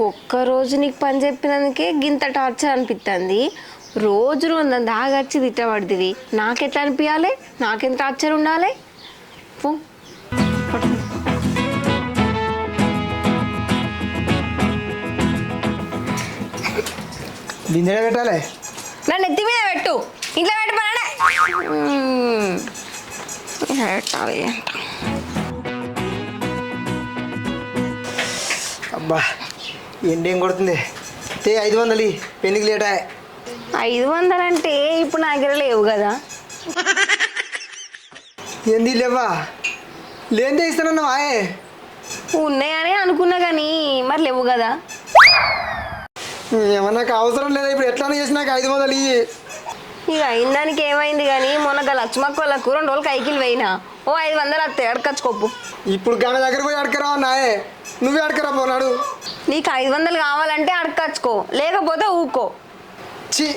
ఒక్కరోజు నీకు పని చెప్పినందుకే గింత టార్చర్ అనిపిస్తుంది. రోజు రోజు దాగచ్చి తిట్టబడుతుంది. నాకెట్లా అనిపించాలి? నాకెంత టార్చర్ ఉండాలి? పో బిందె పెట్టాలి. నన్ను ఎత్తి మీద పెట్టు. ఇంట్లో పెట్టమన్నాడే పెట్టాలి. అబ్బా ఎండేం కొడుతుంది. 500 పెళ్ళికి లేటా. 500 అంటే ఇప్పుడు నా దగ్గర లేవు కదా. ఏంది లేవా? లేనిదే ఇస్తానన్నా మాయే. ఉన్నాయని అనుకున్నా కానీ మరి లేవు కదా. ఏమన్నా అవసరం లేదా? ఇప్పుడు ఎట్లా చేసినాక 500 ఇయ్యి. ఇక అయిందానికి ఏమైంది కానీ మొన్న లక్ష్మక్క వాళ్ళకు 2 రోజులు కైకిలు పోయినా. ఓ 500 వస్తాయి అడకచ్చుకోపు. ఇప్పుడు గామె దగ్గర పోయి అడకరావు నాయే. నువ్వే అడకరా పోనాడు. నీకు 500 కావాలంటే అడకచ్చుకో, లేకపోతే ఊకో. చి